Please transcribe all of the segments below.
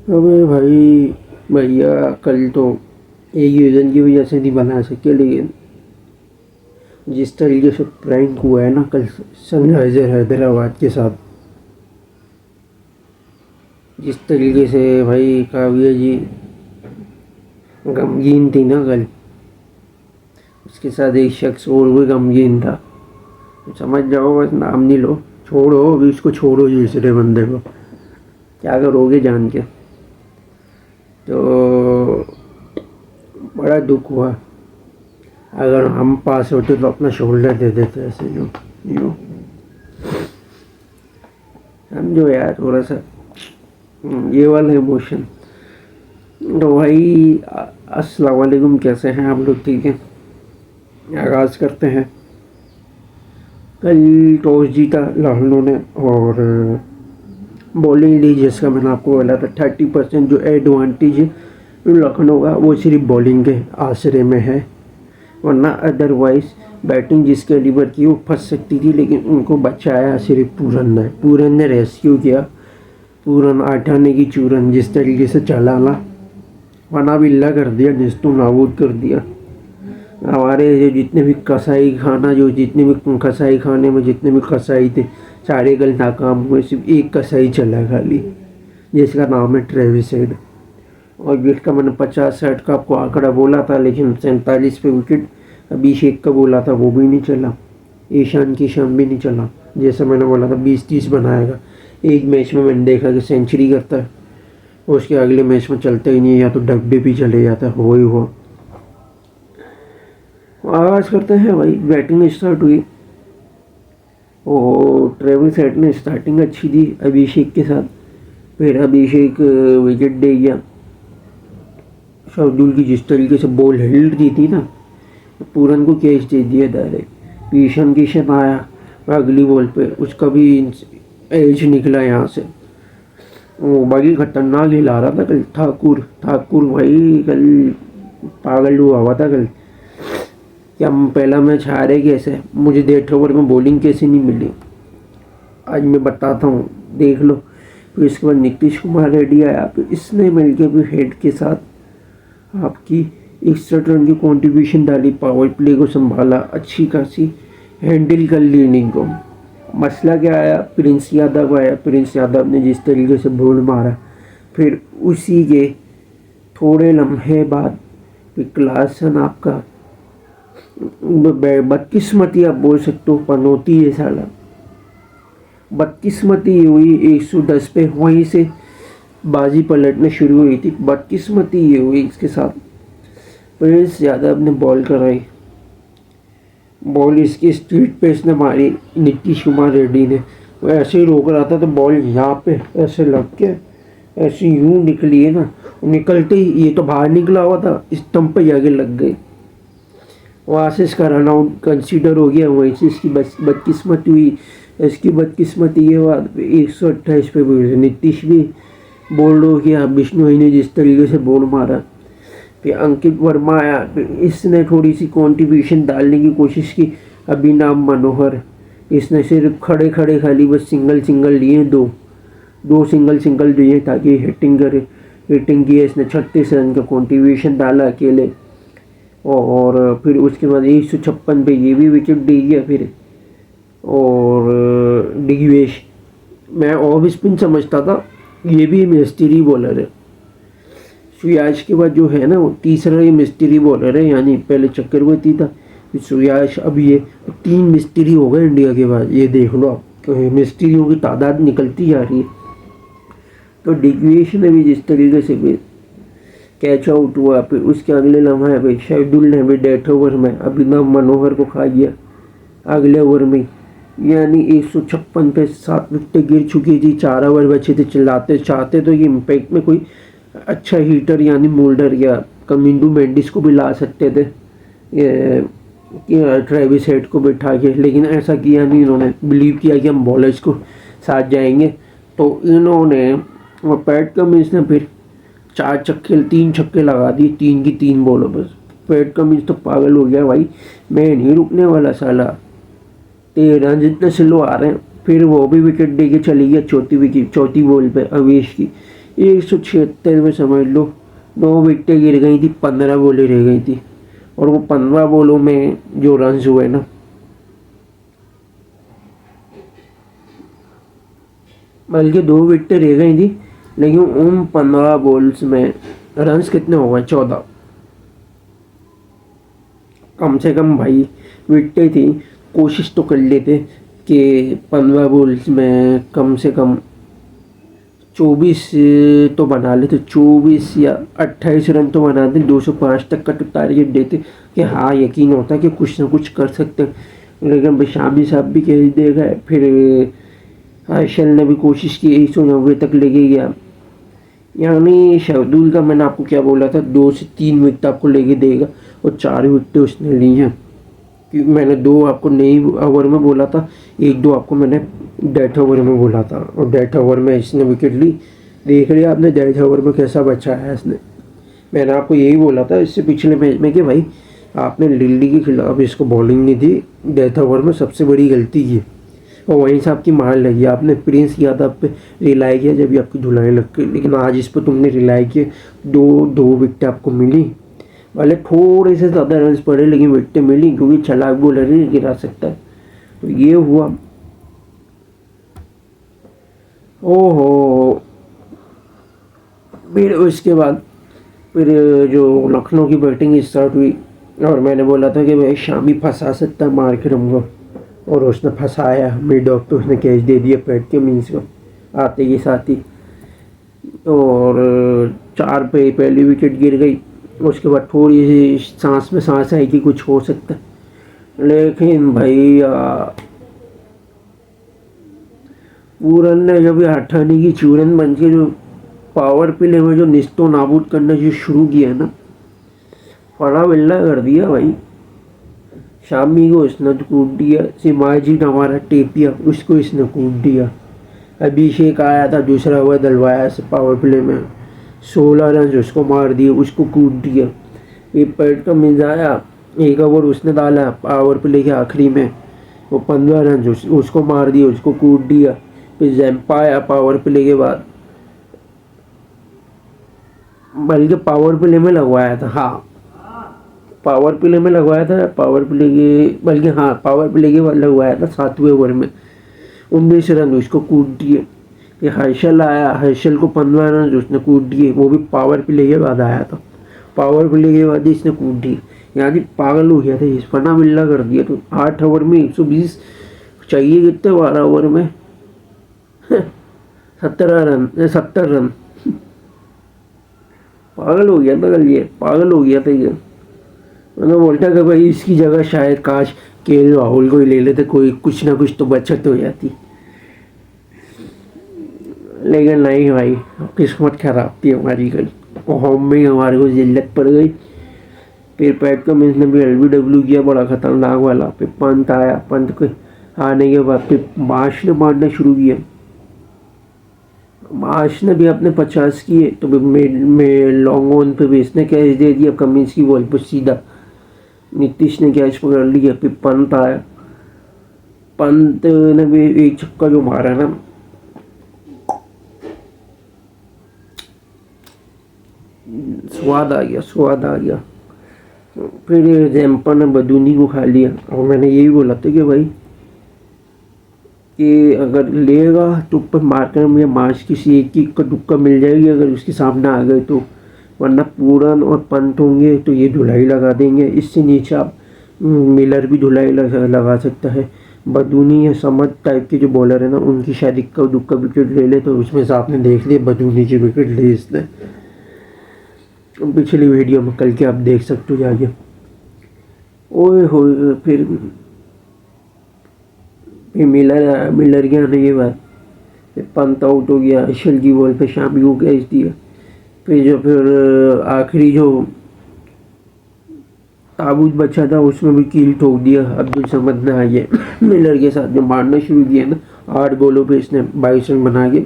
अबे भाई, भैया कल तो एक रीज़न की वजह से नहीं बना सके, लेकिन जिस तरीके से प्रैंक हुआ है ना कल सनराइजर हैदराबाद के साथ, जिस तरीके से भाई काव्या जी गमगीन थी ना कल, उसके साथ एक शख्स और भी गमगीन था। तो समझ जाओ, बस नाम नहीं लो, छोड़ो अभी उसको, छोड़ो दूसरे बंदे को, क्या करोगे जान के। तो बड़ा दुख हुआ। अगर हम पास होते तो अपना शोल्डर दे देते ऐसे, जो यू समझो यार थोड़ा सा ये वाला इमोशन। तो भाई अस्सलाम वालेकुम, कैसे हैं आप लोग? ठीक है, आगाज़ करते हैं। कल टॉस जीता लाहौर ने और बॉलिंग ली, जिसका मैंने आपको बोला था 30% जो एडवांटेज है लखनऊ का, वो सिर्फ बॉलिंग के आसरे में है, वरना अदरवाइज़ बैटिंग जिसके लीवर की वो फंस सकती थी, लेकिन उनको बचाया सिर्फ पूरन ने। पूरन ने रेस्क्यू किया, पूरन आठाने की चूरन जिस तरीके से चलाना, वरना बिल्ला कर दिया, निस्तु नाबूद कर दिया। हमारे जो जितने भी कसाई खाना, जो जितने भी कसाई खाने में जितने भी कसाई थे, सारे कल नाकाम हुए। सिर्फ एक कसाई चला खाली, जिसका नाम है ट्रेविस हेड। और विकेट का मैंने 50-60 का आपको आंकड़ा बोला था, लेकिन 47 पे विकेट अभिषेक का बोला था, वो भी नहीं चला। ईशान किशन भी नहीं चला, जैसा मैंने बोला था 20-30 बनाएगा। एक मैच में मैंने देखा कि सेंचुरी करता है, उसके अगले मैच में चलता ही नहीं, या तो डब्बे भी चले जाता है। हो ही हो। आगाज़ करते हैं भाई। बैटिंग स्टार्ट हुई और ट्रेविस हेड ने स्टार्टिंग अच्छी दी अभिषेक के साथ। फिर अभिषेक विकेट दे गया। शार्दुल की जिस तरीके से बॉल हिल्ड दी थी ना, पूरन को कैच दे दिया डायरेक्ट। ईशान किशन आया अगली बॉल पे, उसका भी एज निकला यहाँ से। वो बड़ी खतरनाक हिला रहा था कल ठाकुर भाई, कल पागल हुआ था कल। क्या हम पहला मैच हारे कैसे, मुझे डेथ ओवर में बॉलिंग कैसे नहीं मिली, आज मैं बताता हूँ, देख लो। फिर इसके बाद नीतीश कुमार रेड्डी आया, फिर इसने मिलकर भी हेड के साथ आपकी 61 रन की कंट्रीब्यूशन डाली, पावर प्ले को संभाला, अच्छी खासी हैंडल कर ली इनिंग को। मसला क्या आया, प्रिंस यादव आया। प्रिंस यादव ने जिस तरीके से बॉल मारा, फिर उसी के थोड़े लम्हे बाद फिर क्लासन आपका बदकिस्मती आप बोल सकते हो, पनौती है साला, बदकिस्मती हुई। 110 पे वहीं से बाजी पलटने शुरू हुई थी, बदकिस्मती ये हुई इसके साथ। प्रिंस यादव ने बॉल कराई, बॉल इसकी स्ट्रीट पे इसने मारी, नीतीश कुमार रेड्डी ने वो ऐसे ही रोक रहा था, तो बॉल यहाँ पे ऐसे लग के ऐसे यूं निकली है ना, निकलते ही ये तो बाहर निकला हुआ था, स्टंप पे जाके लग गई। वहाँ से इसका रन आउट कंसीडर हो गया, वहीं से इसकी बदकिस्मती हुई। इसकी बदकिस्मती ये हुआ 128 पे भी नीतीश भी बोल्ड हो गया। बिश्नोई ने जिस तरीके से बॉल मारा, फिर अंकित वर्मा आया, फिर इसने थोड़ी सी कंट्रीब्यूशन डालने की कोशिश की। अभिनव मनोहर, इसने सिर्फ खड़े खड़े खाली बस सिंगल लिए, दो सिंगल दिए ताकि हिटिंग करे। हिटिंग की इसने 36 रन का कंट्रीब्यूशन डाला अकेले। और फिर उसके बाद 156 पे ये भी विकेट दे गया। फिर और दिग्वेश, मैं ऑफ स्पिन समझता था, ये भी मिस्ट्री बॉलर है। सुयाश के बाद जो है ना, वो तीसरा ही मिस्ट्री बॉलर है, यानी पहले चक्रवर्ती था, फिर सुयाश, अब ये 3 मिस्ट्री हो गए इंडिया के बाद। ये देख लो आप, मिस्ट्रियों की तादाद निकलती जा रही है। तो दिग्वेश ने भी जिस तरीके से भी कैच आउट हुआ, फिर उसके अगले लम्हे पे शार्दुल ने भी डेथ ओवर में अभिनव मनोहर को खा गया अगले ओवर में, यानी 156 पे 7 विकेटें गिर चुकी थी, 4 ओवर बचे थे। चिल्लाते चाहते तो ये इम्पैक्ट में कोई अच्छा हीटर यानी मोल्डर या कमिंडू मेंडिस को भी ला सकते थे, ट्रेविस हेड को बैठा के, लेकिन ऐसा किया नहीं। इन्होंने बिलीव किया कि हम बॉलर्स को साथ जाएंगे, तो इन्होंने वो पैट कमिंस ने फिर 3 छक्के लगा दिए, 3 की 3 बॉलों पर। पैट कमिंस तो पागल हो गया भाई, मैं नहीं रुकने वाला साला, 13 जितने स्लो आ रहे हैं। फिर वो भी विकेट दे के चली गया चौथी बॉल पे अवेश की। 176 में समझ लो 9 विकेटें गिर गई थी, 15 बॉलें रह गई थी। और वो 15 बॉलों में जो रन्स हुए ना, बल्कि 2 विकेटें रह गई थी, लेकिन उन 15 बॉल्स में रन्स कितने हो गए? 14। कम से कम भाई विकेटें थी, कोशिश तो कर लेते कि 15 बॉल्स में कम से कम 24 तो बना लेते, 24 या 28 रन तो बनाते, 205 तक का तो टारगेट देते कि हाँ यकीन होता कि कुछ ना कुछ कर सकते हैं। लेकिन भाई शामी साहब भी कह दे गए, फिर हर्षल ने भी कोशिश की, 190 तक लेके गया। यानी शार्दुल का मैंने आपको क्या बोला था, 2 से 3 विकेट आपको लेके देगा, और 4 विकेटें उसने ली हैं। क्योंकि मैंने 2 आपको नई ओवर में बोला था, 1-2 आपको मैंने डेथ ओवर में बोला था, और डेथ ओवर में इसने विकेट ली। देख लिया आपने डेथ ओवर में कैसा बचा है इसने। मैंने आपको यही बोला था इससे पिछले मैच में कि भाई आपने दिल्ली के खिलाफ इसको बॉलिंग नहीं दी, डेथ ओवर में सबसे बड़ी गलती की, और वहीं से आपकी मार लगी। आपने प्रिंस यादव पे रिलाई किया जब भी आपकी धुलाई लग गई, लेकिन आज इस पर तुमने रिलाई किए, दो विकेट आपको मिली। भले थोड़े से ज़्यादा रन पड़े, लेकिन विकेटें मिली, क्योंकि चालाक बॉलर ही गिरा सकता है। तो ये हुआ। ओहो, फिर उसके बाद फिर जो लखनऊ की बैटिंग स्टार्ट हुई, और मैंने बोला था कि भाई शामी फंसा सकता है मार के को, और उसने फंसाया। मिड ऑफ पे उसने कैच दे दिया पैट के मीन्स को आते के साथ ही, और 4 पे पहली विकेट गिर गई। उसके बाद थोड़ी सी सांस में सांस आई कि कुछ हो सकता है, लेकिन भाई पूरन ने जब ये हठाने की चूरन बन के जो पावर प्ले में जो निस्तो नाबूद करना जो शुरू किया ना, फड़ा बिल्ला कर दिया भाई। शामी को इसने कूद दिया, सिमाजी का हमारा टेपिया उसको इसने कूद दिया। अभिषेक आया था, दूसरा ओवर डलवाया पावर प्ले में, 16 रन उसको मार दिए, उसको कूद दिया। फिर पैट का मिल आया, 1 ओवर उसने डाला पावर प्ले के आखिरी में, वो 15 रन उसको मार दिया, उसको कूद दिया। फिर जैम्पा आया पावर प्ले के बाद, बल्कि पावर प्ले में लगवाया था, हाँ पावर प्ले में लगवाया था, पावर प्ले के बल्कि हाँ पावर प्ले के बाद लगवाया था 7वें ओवर में, 19 रन उसको कूद दिए। ये हर्षल आया, हर्षल को 15 रन उसने कूद दिए, वो भी पावर प्ले के बाद आया था, पावर प्ले के बाद इसने कूद दिए। यानी पागल हो गया था, इस फना बिल्ला कर दिया। तो 8 ओवर में 120 चाहिए कितने, 12 ओवर में 70 रन। पागल हो गया था कल, ये पागल हो गया था ये। मैं बोलता कि भाई इसकी जगह शायद काश केएल राहुल को ही ले लेते, कोई कुछ ना कुछ तो बचत हो जाती, लेकिन नहीं भाई, किस्मत खराब थी हमारी कल, होम में हमारे को जिल्लत पड़ गई। फिर पैट कमिंस ने भी LBW किया बड़ा खतरनाक वाला। फिर पंत आया, पंत के आने के बाद फिर मार्श ने मारना शुरू किया। मार्श ने भी अपने 50 किए, तो में लॉन्ग ऑन पे भी इसने कैच दे दिया कमिंस की बॉल पर सीधा, नीतीश ने कैच पकड़ लिया। फिर पंत आया, पंत ने भी एक छक्का जो मारा ना, स्वाद आ गया। फिर जैम्पा ने बदूनी को खा लिया, और मैंने यही बोला था कि भाई कि अगर लेगा तो ऊपर मार्कर में मार्च किसी एक की दुक्का मिल जाएगी अगर उसके सामने आ गए तो, वरना पूरन और पंत होंगे तो ये धुलाई लगा देंगे। इससे नीचे आप मिलर भी धुलाई लगा सकता है। बदूनी या समझ टाइप के जो बॉलर है ना, उनकी शायद इक्का दुक्का विकेट ले ले, तो उसमें से आपने देख लिया बदूनी की विकेट ली इसने। पिछली वीडियो में कल के आप देख सकते हो जाके। ओए हो, फिर मिलर के आने के बाद फिर पंत आउट हो गया, अशल की बॉल पे शामी को कैच दिया। फिर आखिरी जो ताबूत बचा था उसमें भी कील ठोक दिया अब्दुल समद ने आगे मिलर के साथ जो मारना शुरू किया ना, 8 बॉलों पे इसने 22 रन बना के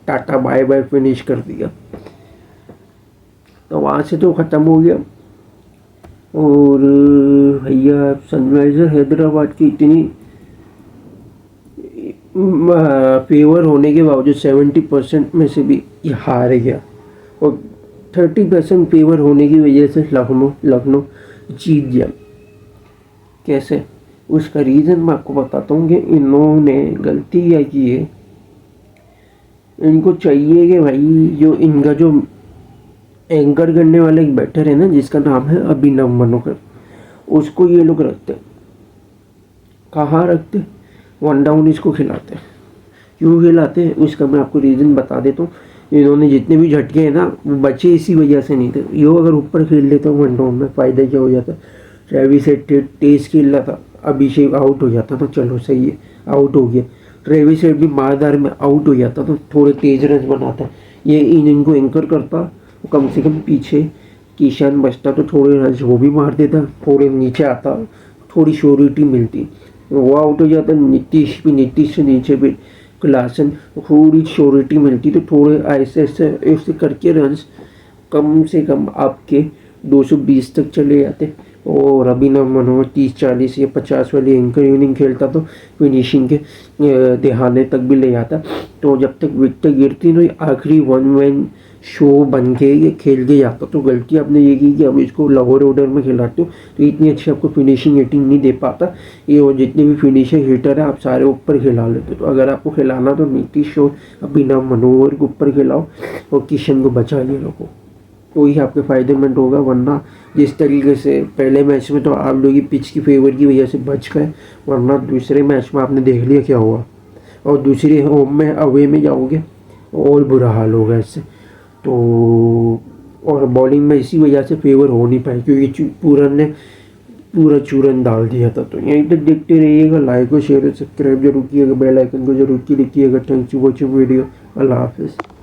टाटा बाय बाय फिनिश कर दिया। तो वहाँ से तो ख़त्म हो गया। और भैया सनराइज़र हैदराबाद की इतनी फेवर होने के बावजूद 70% में से भी ये हार गया और 30% फेवर होने की वजह से लखनऊ जीत गया। कैसे? उसका रीज़न मैं आपको बताता हूँ कि इन्होंने गलती क्या की है। इनको चाहिए कि भाई जो इनका जो एंकर करने वाला एक बैटर है ना, जिसका नाम है अभिनव मनोकर, उसको ये लोग रखते। कहाँ रखते? वन डाउन इसको खिलाते। क्यों खिलाते हैं उसका मैं आपको रीज़न बता देता हूँ। इन्होंने जितने भी झटके हैं ना, वो बचे इसी वजह से नहीं थे। यो अगर ऊपर खेल लेता हूँ वन डाउन में, फ़ायदा क्या हो जाता? ट्रेविस हेड तेज खेल रहा था, अभिषेक आउट हो जाता तो चलो सही है, आउट हो गया। ट्रेविस हेड भी मारदार में आउट हो जाता तो थोड़े तेज रन बनाता। ये इनको एंकर करता, कम से कम पीछे किशन बचता तो थोड़े रन वो भी मार देता, थोड़े नीचे आता, थोड़ी श्योरिटी मिलती। वो आउट हो जाता, नीतीश से नीचे भी क्लासन, थोड़ी श्योरिटी मिलती तो थोड़े ऐसे ऐसे ऐसे करके रन्स कम से कम आपके 220 तक चले जाते। और अभिनव मनोहर 30-40 या 50 वाली एंकर इनिंग खेलता तो फिनिशिंग के दहाने तक भी ले जाता। तो जब तक विकेट गिरती तो आखिरी वन मैन शो बन के ये खेल के जाता। तो गलती आपने ये की कि अब इसको लोअर ऑर्डर में खिलाते हो तो इतनी अच्छी आपको फिनिशिंग हिटिंग नहीं दे पाता ये। और जितने भी फिनिशिंग हिटर है आप सारे ऊपर खिला लेते। तो अगर आपको खिलाना तो नीतीश और अभिनव मनोहर को ऊपर खिलाओ और किशन को बचा लिए रखो, तो ही आपके फ़ायदेमंद होगा। वरना जिस तरीके से पहले मैच में तो आप लोग पिच की फेवर की वजह से बच गए, वरना दूसरे मैच में आपने देख लिया क्या हुआ। और दूसरे होम में अवे में जाओगे और बुरा हाल होगा इससे। तो और बॉलिंग में इसी वजह से फेवर हो नहीं पाए क्योंकि पूरन ने पूरा चूरन डाल दिया था। तो यहीं तक देखते रहिएगा, लाइक और शेयर और सब्सक्राइब जरूर कीजिएगा, बेल आइकन को जरूर क्लिक कीजिएगा। Thanks for watching video. अल्लाह हाफिज़।